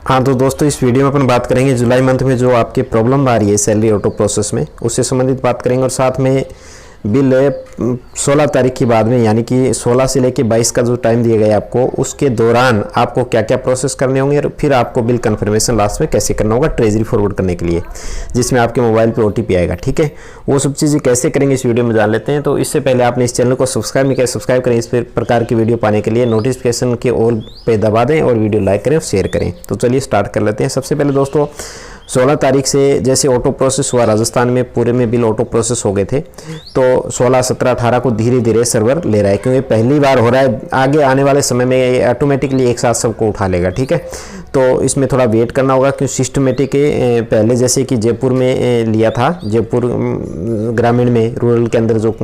हाँ तो दोस्तों इस वीडियो में अपन बात करेंगे जुलाई मंथ में जो आपके प्रॉब्लम आ रही है सैलरी ऑटो प्रोसेस में, उससे संबंधित बात करेंगे। और साथ में बिल 16 तारीख के बाद में, यानी कि 16 से लेकर 22 का जो टाइम दिया गया है आपको, उसके दौरान आपको क्या क्या प्रोसेस करने होंगे और फिर आपको बिल कन्फर्मेशन लास्ट में कैसे करना होगा ट्रेजरी फॉरवर्ड करने के लिए, जिसमें आपके मोबाइल पे OTP आएगा। ठीक है, वो सब चीज़ें कैसे करेंगे इस वीडियो में जान लेते हैं। तो इससे पहले आपने इस चैनल को सब्सक्राइब नहीं किया, सब्सक्राइब करें। इस प्रकार की वीडियो पाने के लिए नोटिफिकेशन के ऑल पे दबा दें और वीडियो लाइक करें और शेयर करें। तो चलिए स्टार्ट कर लेते हैं। सबसे पहले दोस्तों 16 तारीख से जैसे ऑटो प्रोसेस हुआ राजस्थान में, पूरे में बिल ऑटो प्रोसेस हो गए थे, तो 16, 17, 18 को धीरे धीरे सर्वर ले रहा है, क्योंकि पहली बार हो रहा है। आगे आने वाले समय में ये ऑटोमेटिकली एक साथ सबको उठा लेगा। ठीक है, तो इसमें थोड़ा वेट करना होगा, क्योंकि सिस्टमेटिक पहले जैसे कि जयपुर में लिया था, जयपुर ग्रामीण में रूरल के अंदर जो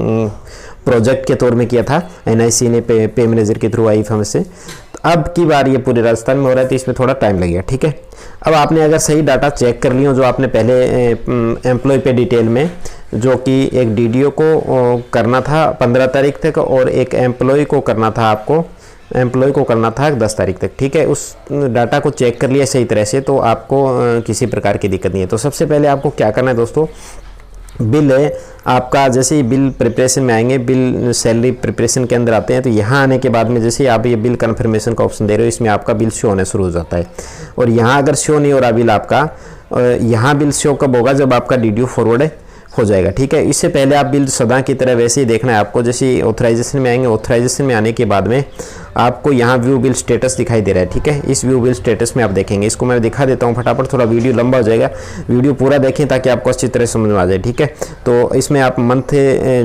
प्रोजेक्ट के तौर में किया था NIC ने पे मैनेजर के थ्रू IFM से, तो अब की बार ये पूरे राजस्थान में हो रहा है, तो इसमें थोड़ा टाइम लगेगा। ठीक है, अब आपने अगर सही डाटा चेक कर लियो जो आपने पहले एम्प्लॉय पे डिटेल में, जो कि एक DDO को करना था 15 तारीख तक और एक एम्प्लॉय को करना था, आपको एम्प्लॉय को करना था 10 तारीख तक। ठीक है, उस डाटा को चेक कर लिया सही तरह से, तो आपको किसी प्रकार की दिक्कत नहीं है। तो सबसे पहले आपको क्या करना है दोस्तों, बिल है आपका, जैसे ही बिल प्रिपरेशन में आएंगे, बिल सैलरी प्रिपरेशन के अंदर आते हैं, तो यहाँ आने के बाद में जैसे आप ये बिल कन्फर्मेशन का ऑप्शन दे रहे हो, इसमें आपका बिल शो होना शुरू हो जाता है। और यहाँ अगर शो नहीं हो रहा बिल आपका, यहाँ बिल शो कब होगा, जब आपका DDO फॉरवर्ड हो जाएगा। ठीक है, इससे पहले आप बिल सदा की तरह वैसे ही देखना है आपको। जैसे ऑथराइजेशन में आएंगे, ऑथराइजेशन में आने के बाद में आपको यहाँ व्यू बिल स्टेटस दिखाई दे रहा है। ठीक है, इस व्यू बिल स्टेटस में आप देखेंगे, इसको मैं दिखा देता हूँ फटाफट, थोड़ा वीडियो लंबा हो जाएगा, वीडियो पूरा देखें ताकि आपको अच्छी तरह समझ में आ जाए। ठीक है, तो इसमें आप मंथ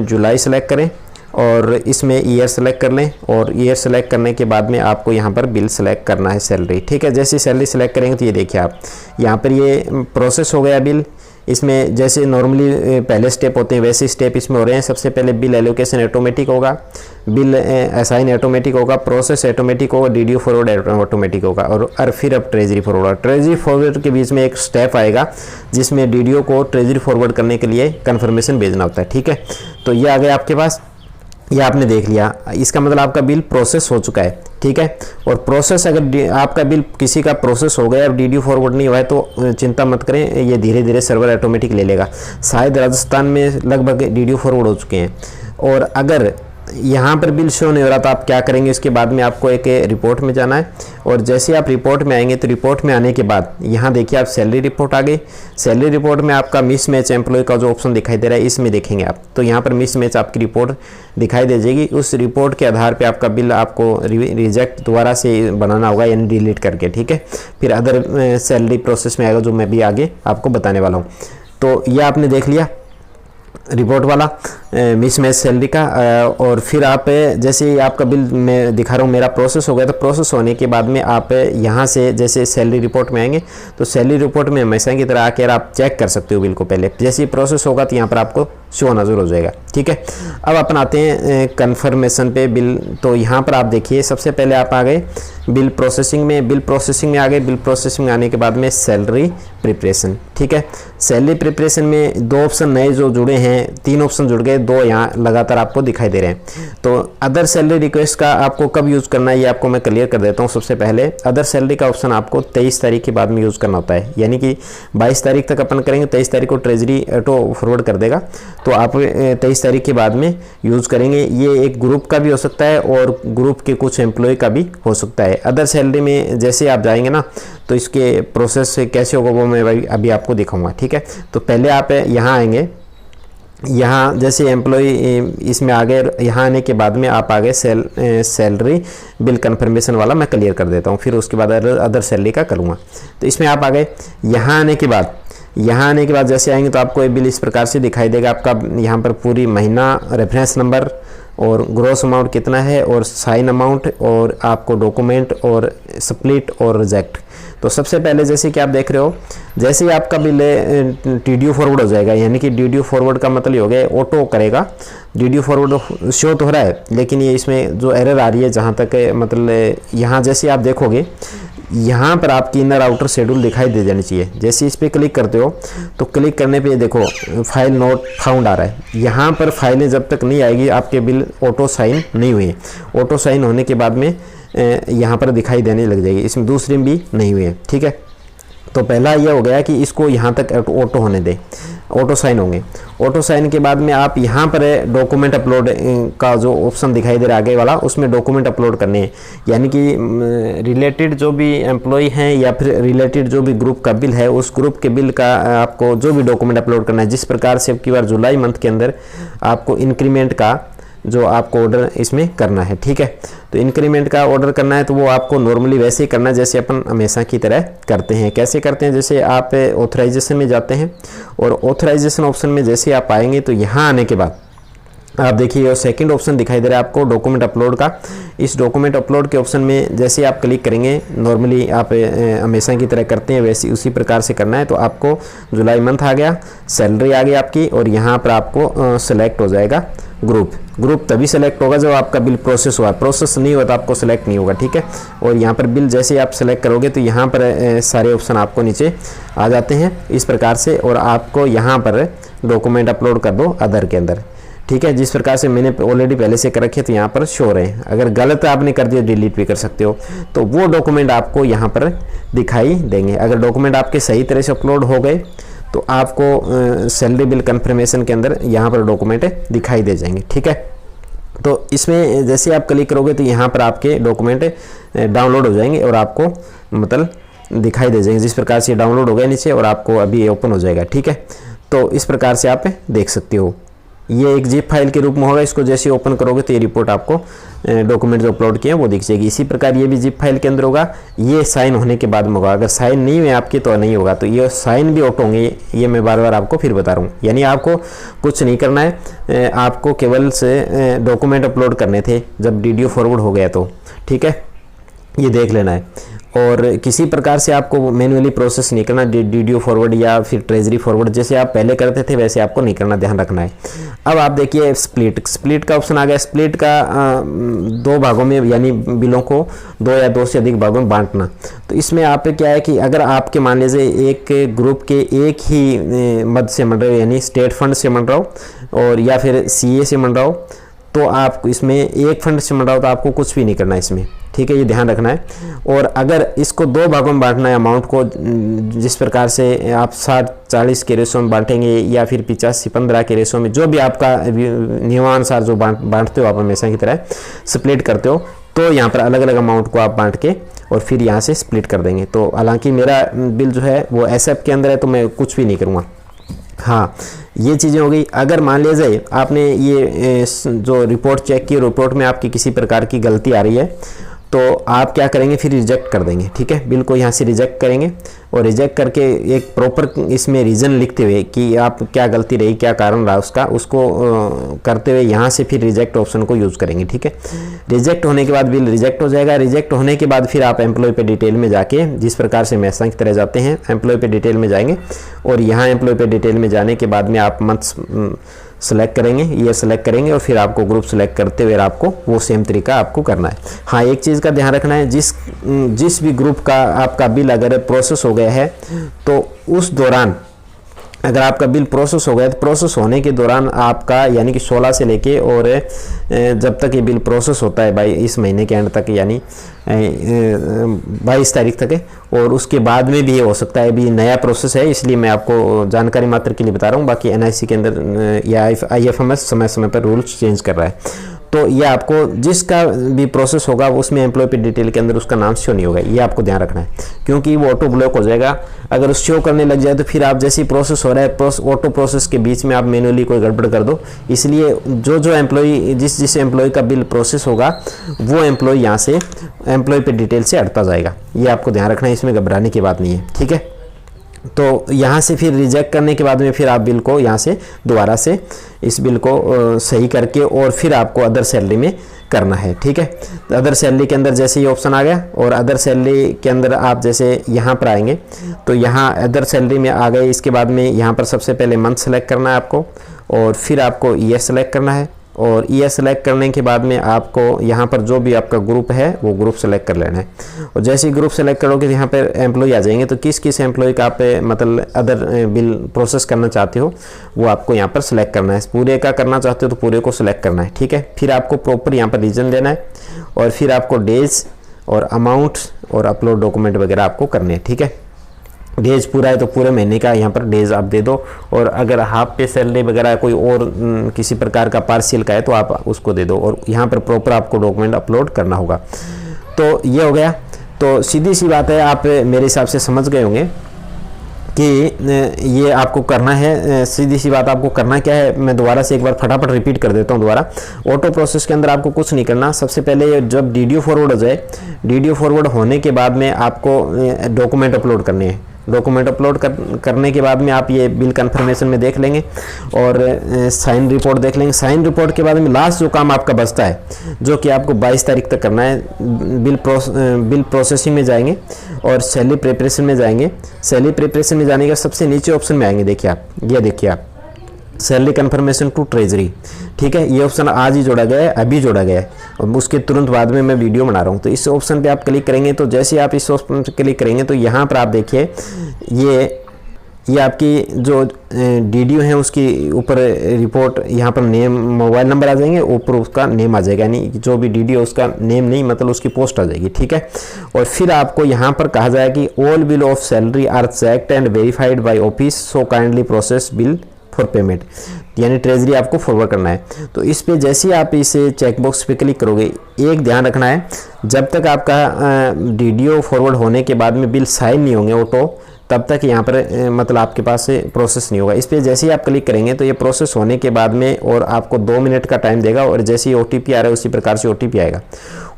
जुलाई सेलेक्ट करें और इसमें ईयर सेलेक्ट कर लें, और ईयर सेलेक्ट करने के बाद में आपको यहाँ पर बिल सेलेक्ट करना है सैलरी। ठीक है, जैसे सैलरी सेलेक्ट करेंगे तो ये देखिए आप यहाँ पर ये प्रोसेस हो गया बिल। इसमें जैसे नॉर्मली पहले स्टेप होते हैं वैसे स्टेप इसमें हो रहे हैं। सबसे पहले बिल एलोकेशन ऑटोमेटिक होगा, बिल असाइन ऑटोमेटिक होगा, प्रोसेस ऑटोमेटिक होगा, DDO फॉरवर्ड ऑटोमेटिक होगा, और फिर अब ट्रेजरी फॉरवर्ड। ट्रेजरी फॉरवर्ड के बीच में एक स्टेप आएगा जिसमें DDO को ट्रेजरी फॉरवर्ड करने के लिए कन्फर्मेशन भेजना होता है। ठीक है, तो ये आ गया आपके पास, ये आपने देख लिया, इसका मतलब आपका बिल प्रोसेस हो चुका है। ठीक है, और प्रोसेस अगर आपका बिल किसी का प्रोसेस हो गया और DDO फॉरवर्ड नहीं हुआ है तो चिंता मत करें, ये धीरे धीरे सर्वर ऑटोमेटिक ले लेगा। शायद राजस्थान में लगभग DDO फॉरवर्ड हो चुके हैं। और अगर यहाँ पर बिल शो नहीं हो रहा तो आप क्या करेंगे, इसके बाद में आपको एक रिपोर्ट में जाना है, और जैसे आप रिपोर्ट में आएंगे तो रिपोर्ट में आने के बाद यहाँ देखिए आप सैलरी रिपोर्ट आ गई। सैलरी रिपोर्ट में आपका मिस मैच एम्प्लॉय का जो ऑप्शन दिखाई दे रहा है, इसमें देखेंगे आप, तो यहाँ पर मिस मैच आपकी रिपोर्ट दिखाई दे जाएगी। उस रिपोर्ट के आधार पर आपका बिल आपको रिजेक्ट दोबारा से बनाना होगा, यानी डिलीट करके। ठीक है, फिर अदर सैलरी प्रोसेस में आएगा, जो मैं भी आगे आपको बताने वाला हूँ। तो ये आपने देख लिया रिपोर्ट वाला मिस मैच सैलरी का। और फिर आप जैसे ही आपका बिल मैं दिखा रहा हूँ मेरा प्रोसेस हो गया, तो प्रोसेस होने के बाद में आप यहाँ से जैसे सैलरी रिपोर्ट में आएंगे, तो सैलरी रिपोर्ट में हमेशा की तरह आकर आप चेक कर सकते हो बिल को। पहले जैसे ही प्रोसेस होगा तो यहाँ पर आपको शो नज़र हो जाएगा। ठीक है, अब अपन आते हैं कन्फर्मेशन पे बिल। तो यहाँ पर आप देखिए सबसे पहले आप आ गए बिल प्रोसेसिंग में, बिल प्रोसेसिंग में आ गए। बिल प्रोसेसिंग में आने के बाद में सैलरी प्रिपरेशन। ठीक है, सैलरी प्रिपरेशन में 2 ऑप्शन नए जो जुड़े हैं, 3 ऑप्शन जुड़ गए, 2 यहाँ लगातार आपको दिखाई दे रहे हैं। तो अदर सैलरी रिक्वेस्ट का आपको कब यूज़ करना है ये आपको मैं क्लियर कर देता हूँ। सबसे पहले अदर सैलरी का ऑप्शन आपको 23 तारीख के बाद में यूज़ करना होता है, यानी कि 22 तारीख तक अपन करेंगे, 23 तारीख को ट्रेजरी ऑटो फॉरवर्ड कर देगा, तो आप 23 तारीख के बाद में यूज़ करेंगे। ये एक ग्रुप का भी हो सकता है और ग्रुप के कुछ एम्प्लॉय का भी हो सकता है। अदर सैलरी में जैसे आप जाएंगे ना, तो इसके प्रोसेस कैसे होगा वो मैं अभी आपको दिखाऊंगा। ठीक है, तो पहले आप यहाँ आएंगे, यहाँ जैसे एम्प्लॉय इसमें आ गए, यहाँ आने के बाद में आप आ गए सैलरी बिल कन्फर्मेशन वाला मैं क्लियर कर देता हूँ, फिर उसके बाद अदर सैलरी का करूँगा। तो इसमें आप आ गए, यहाँ आने के बाद जैसे आएंगे तो आपको ये बिल इस प्रकार से दिखाई देगा। आपका यहाँ पर पूरी महीना, रेफरेंस नंबर और ग्रॉस अमाउंट कितना है, और साइन अमाउंट, और आपको डॉक्यूमेंट और स्प्लिट और रिजेक्ट। तो सबसे पहले जैसे कि आप देख रहे हो, जैसे ही आपका बिल DDO फॉरवर्ड हो जाएगा, यानी कि DDO फॉरवर्ड का मतलब हो गया ऑटो करेगा। DDO फॉरवर्ड शो तो हो रहा है, लेकिन ये इसमें जो एरर आ रही है जहाँ तक मतलब यहाँ जैसे आप देखोगे, यहाँ पर आपकी इनर आउटर शेड्यूल दिखाई दे जानी चाहिए। जैसे इस पर क्लिक करते हो तो क्लिक करने पे देखो फाइल नॉट फाउंड आ रहा है। यहाँ पर फाइलें जब तक नहीं आएगी आपके बिल ऑटो साइन नहीं हुए। ऑटो साइन होने के बाद में यहाँ पर दिखाई देने लग जाएगी, इसमें दूसरी भी नहीं हुई है। ठीक है, तो पहला ये हो गया कि इसको यहाँ तक ऑटो होने दें, ऑटो साइन होंगे। ऑटो साइन के बाद में आप यहाँ पर डॉक्यूमेंट अपलोड का जो ऑप्शन दिखाई दे रहा है आगे वाला, उसमें डॉक्यूमेंट अपलोड करने हैं, यानी कि रिलेटेड जो भी एम्प्लॉय हैं या फिर रिलेटेड जो भी ग्रुप का बिल है, उस ग्रुप के बिल का आपको जो भी डॉक्यूमेंट अपलोड करना है। जिस प्रकार से अब की बार जुलाई मंथ के अंदर आपको इंक्रीमेंट का जो आपको ऑर्डर इसमें करना है, ठीक है। तो इंक्रीमेंट का ऑर्डर करना है तो वो आपको नॉर्मली वैसे ही करना है जैसे अपन हमेशा की तरह करते हैं। कैसे करते हैं, जैसे आप ऑथराइजेशन में जाते हैं और ऑथराइजेशन ऑप्शन में जैसे आप आएंगे तो यहाँ आने के बाद आप देखिए सेकंड ऑप्शन दिखाई दे रहा है आपको डॉक्यूमेंट अपलोड का। इस डॉक्यूमेंट अपलोड के ऑप्शन में जैसे आप क्लिक करेंगे, नॉर्मली आप हमेशा की तरह करते हैं वैसे उसी प्रकार से करना है। तो आपको जुलाई मंथ आ गया, सैलरी आ गई आपकी, और यहाँ पर आपको सेलेक्ट हो जाएगा ग्रुप तभी सेलेक्ट होगा जब आपका बिल प्रोसेस हुआ, प्रोसेस नहीं हुआ तो आपको सेलेक्ट नहीं होगा, ठीक है। और यहाँ पर बिल जैसे आप सेलेक्ट करोगे तो यहाँ पर सारे ऑप्शन आपको नीचे आ जाते हैं इस प्रकार से, और आपको यहाँ पर डॉक्यूमेंट अपलोड कर दो अदर के अंदर, ठीक है। जिस प्रकार से मैंने ऑलरेडी पहले से कर रखे तो यहाँ पर शो रहे हैं। अगर गलत आपने कर दिया डिलीट भी कर सकते हो, तो वो डॉक्यूमेंट आपको यहाँ पर दिखाई देंगे। अगर डॉक्यूमेंट आपके सही तरह से अपलोड हो गए तो आपको सैलरी बिल कंफर्मेशन के अंदर यहाँ पर डॉक्यूमेंट दिखाई दे जाएंगे, ठीक है। तो इसमें जैसे आप क्लिक करोगे तो यहाँ पर आपके डॉक्यूमेंट डाउनलोड हो जाएंगे और आपको मतलब दिखाई दे जाएंगे। जिस प्रकार से डाउनलोड हो गया नीचे और आपको अभी ये ओपन हो जाएगा, ठीक है। तो इस प्रकार से आप देख सकते हो, ये एक जिप फाइल के रूप में होगा। इसको जैसे ओपन करोगे तो ये रिपोर्ट आपको डॉक्यूमेंट जो अपलोड किए हैं वो दिख जाएगी। इसी प्रकार ये भी जिप फाइल के अंदर होगा, ये साइन होने के बाद में होगा। अगर साइन नहीं हुए आपके तो नहीं होगा। तो ये साइन भी ऑटो होंगे, ये मैं बार बार आपको फिर बता रहा हूँ। यानी आपको कुछ नहीं करना है, आपको केवल से डॉक्यूमेंट अपलोड करने थे जब DDO फॉरवर्ड हो गया तो, ठीक है। ये देख लेना है, और किसी प्रकार से आपको मैन्युअली प्रोसेस नहीं करना, DDO फॉरवर्ड या फिर ट्रेजरी फॉरवर्ड जैसे आप पहले करते थे वैसे आपको नहीं करना, ध्यान रखना है। अब आप देखिए स्प्लिट का ऑप्शन आ गया। स्प्लिट का 2 भागों में, यानी बिलों को 2 या 2 से अधिक भागों में बांटना। तो इसमें आप क्या है कि अगर आपके मान लीजिए एक ग्रुप के एक ही मद से मंड रहे हो, यानी स्टेट फंड से मंड रहा हो और या फिर CA से मंड रहा हो, तो आप इसमें एक फंड से मंड रहा हो तो आपको कुछ भी नहीं करना है इसमें, ठीक है। ये ध्यान रखना है। और अगर इसको 2 भागों में बांटना है अमाउंट को, जिस प्रकार से आप 60-40 के रेशो में बांटेंगे या फिर 85-15 के रेशो में, जो भी आपका नियमानुसार जो बांटते हो आप हमेशा की तरह स्प्लिट करते हो, तो यहाँ पर अलग अलग अमाउंट को आप बांट के और फिर यहाँ से स्प्लिट कर देंगे। तो हालांकि मेरा बिल जो है वो SF के अंदर है तो मैं कुछ भी नहीं करूँगा। हाँ, ये चीज़ें हो गई। अगर मान लीजिए आपने ये जो रिपोर्ट चेक की, रिपोर्ट में आपकी किसी प्रकार की गलती आ रही है तो आप क्या करेंगे, फिर रिजेक्ट कर देंगे, ठीक है। बिल को यहाँ से रिजेक्ट करेंगे और रिजेक्ट करके एक प्रॉपर इसमें रीज़न लिखते हुए कि आप क्या गलती रही, क्या कारण रहा उसका, उसको करते हुए यहाँ से फिर रिजेक्ट ऑप्शन को यूज़ करेंगे, ठीक है। रिजेक्ट होने के बाद बिल रिजेक्ट हो जाएगा। रिजेक्ट होने के बाद फिर आप एम्प्लॉय पे डिटेल में जाके, जिस प्रकार से हमेशा की तरह जाते हैं, एम्प्लॉय पे डिटेल में जाएंगे और यहाँ एम्प्लॉय पे डिटेल में जाने के बाद में आप मंथ सेलेक्ट करेंगे, ये सेलेक्ट करेंगे और फिर आपको ग्रुप सेलेक्ट करते हुए आपको वो सेम तरीका आपको करना है। हाँ, एक चीज़ का ध्यान रखना है, जिस भी ग्रुप का आपका बिल अगर प्रोसेस हो गया है तो उस दौरान, अगर आपका बिल प्रोसेस हो गया तो प्रोसेस होने के दौरान आपका, यानी कि 16 से लेके और जब तक ये बिल प्रोसेस होता है भाई इस महीने के एंड तक, यानी 22 तारीख तक है, और उसके बाद में भी ये हो सकता है। अभी नया प्रोसेस है इसलिए मैं आपको जानकारी मात्र के लिए बता रहा हूँ। बाकी NIC के अंदर या IFMS समय समय पर रूल्स चेंज कर रहा है। तो ये आपको जिसका भी प्रोसेस होगा उसमें एम्प्लॉय पे डिटेल के अंदर उसका नाम शो नहीं होगा, ये आपको ध्यान रखना है, क्योंकि वो ऑटो ब्लॉक हो जाएगा। अगर शो करने लग जाए तो फिर आप जैसे ही प्रोसेस हो रहा है ऑटो प्रोसेस के बीच में आप मैन्युअली कोई गड़बड़ कर दो। इसलिए जो एम्प्लॉय जिस एम्प्लॉय का बिल प्रोसेस होगा वो एम्प्लॉय यहाँ से एम्प्लॉय पे डिटेल से हटता जाएगा। ये आपको ध्यान रखना है, इसमें घबराने की बात नहीं है, ठीक है। तो यहाँ से फिर रिजेक्ट करने के बाद में फिर आप बिल को यहाँ से दोबारा से इस बिल को सही करके और फिर आपको अदर सैलरी में करना है, ठीक है। अदर सैलरी के अंदर जैसे ये ऑप्शन आ गया और अदर सैलरी के अंदर आप जैसे यहाँ पर आएंगे तो यहाँ अदर सैलरी में आ गए। इसके बाद में यहाँ पर सबसे पहले मंथ सेलेक्ट करना है आपको और फिर आपको ईयर सेलेक्ट करना है और ईयर सेलेक्ट करने के बाद में आपको यहाँ पर जो भी आपका ग्रुप है वो ग्रुप सेलेक्ट कर लेना है। और जैसे ही ग्रुप सेलेक्ट करोगे तो यहाँ पर एम्प्लॉय आ जाएंगे। तो किस एम्प्लॉय का आप मतलब अदर बिल प्रोसेस करना चाहते हो वो आपको यहाँ पर सेलेक्ट करना है। पूरे का करना चाहते हो तो पूरे को सेलेक्ट करना है, ठीक है। फिर आपको प्रॉपर यहाँ पर रीजन देना है और फिर आपको डेज और अमाउंट और अपलोड डॉक्यूमेंट वगैरह आपको करने हैं, ठीक है। डेज पूरा है तो पूरे महीने का यहाँ पर डेज आप दे दो, और अगर हाफ पे सैलरी वगैरह कोई और किसी प्रकार का पार्शियल का है तो आप उसको दे दो, और यहाँ पर प्रॉपर आपको डॉक्यूमेंट अपलोड करना होगा। तो ये हो गया। तो सीधी सी बात है, आप मेरे हिसाब से समझ गए होंगे कि ये आपको करना है। सीधी सी बात, आपको करना क्या है, मैं दोबारा से एक बार फटाफट रिपीट कर देता हूँ दोबारा। ऑटो प्रोसेस के अंदर आपको कुछ नहीं करना। सबसे पहले जब DDO फॉरवर्ड हो जाए, DDO फॉरवर्ड होने के बाद में आपको डॉक्यूमेंट अपलोड करने हैं। डॉक्यूमेंट अपलोड करने के बाद में आप ये बिल कन्फर्मेशन में देख लेंगे और साइन रिपोर्ट देख लेंगे। साइन रिपोर्ट के बाद में लास्ट जो काम आपका बचता है, जो कि आपको 22 तारीख तक करना है, बिल प्रोसेसिंग में जाएंगे और सैलरी प्रिपरेशन में जाएंगे। सैलरी प्रिपरेशन में जाने का सबसे नीचे ऑप्शन में आएंगे, देखिए आप, ये देखिए आप, सैलरी कन्फर्मेशन टू ट्रेजरी, ठीक है। ये ऑप्शन आज ही जोड़ा गया है, अभी जोड़ा गया है, और उसके तुरंत बाद में मैं वीडियो बना रहा हूँ। तो इस ऑप्शन पे आप क्लिक करेंगे, तो जैसे आप इस ऑप्शन पे क्लिक करेंगे तो यहाँ पर आप देखिए ये आपकी जो DDO है उसकी ऊपर रिपोर्ट, यहाँ पर नेम, मोबाइल नंबर आ जाएंगे, ऊपर उसका नेम आ जाएगा, यानी जो भी DDO उसका नेम नहीं, मतलब उसकी पोस्ट आ जाएगी, ठीक है। और फिर आपको यहाँ पर कहा जाएगा कि all bill of salary are checked and verified by office, so kindly process bill for payment, यानी ट्रेजरी आपको फॉरवर्ड करना है। तो इस पे जैसे ही आप इसे चेकबॉक्स पे क्लिक करोगे, एक ध्यान रखना है, जब तक आपका DDO फॉरवर्ड होने के बाद में बिल साइन नहीं होंगे ऑटो, तब तक यहाँ पर मतलब आपके पास से प्रोसेस नहीं होगा। इस पे जैसे ही आप क्लिक करेंगे तो ये प्रोसेस होने के बाद में, और आपको 2 मिनट का टाइम देगा, और जैसे ही OTP आ रहा है उसी प्रकार से OTP आएगा।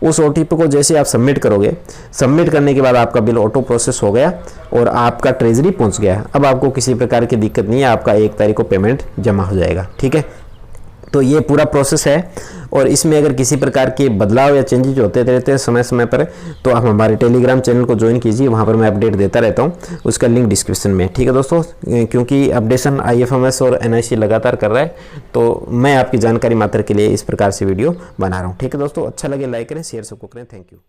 उस OTP को जैसे आप सबमिट करोगे, सबमिट करने के बाद आपका बिल ऑटो प्रोसेस हो गया और आपका ट्रेजरी पहुंच गया। अब आपको किसी प्रकार की दिक्कत नहीं है, आपका 1 तारीख को पेमेंट जमा हो जाएगा, ठीक है। तो ये पूरा प्रोसेस है, और इसमें अगर किसी प्रकार के बदलाव या चेंजेज होते रहते हैं समय समय पर, तो आप हमारे टेलीग्राम चैनल को ज्वाइन कीजिए, वहाँ पर मैं अपडेट देता रहता हूँ, उसका लिंक डिस्क्रिप्शन में, ठीक है दोस्तों। क्योंकि अपडेशन IFMS और NIC लगातार कर रहा है, तो मैं आपकी जानकारी मात्र के लिए इस प्रकार से वीडियो बना रहा हूँ, ठीक है दोस्तों। अच्छा लगे लाइक करें, शेयर सबको करें, थैंक यू।